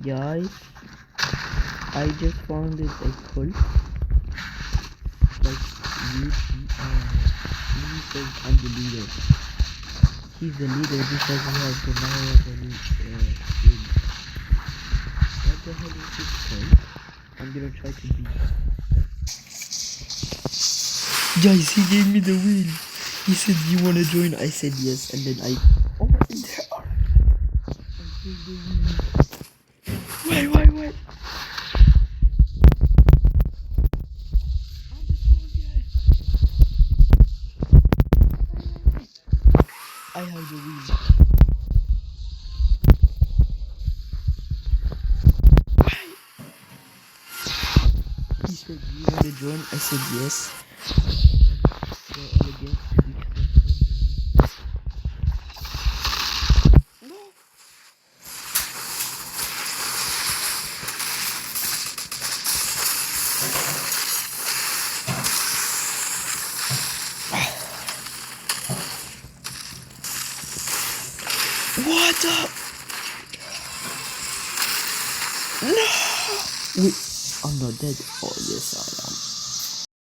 guys, I just found it a cult. Like he says I'm the leader. He's the leader because he has the Maya skin. What the hell is this cult? I'm gonna try to beat it. Guys, he gave me the wheel. He said, "You wanna join?" I said yes, and then oh, there are. I pulled the wheel. Wait. I have the wheel. He said, "You wanna join?" I said yes. They're all against the no. What up? No! Wait, I'm not dead. Oh yes, I am.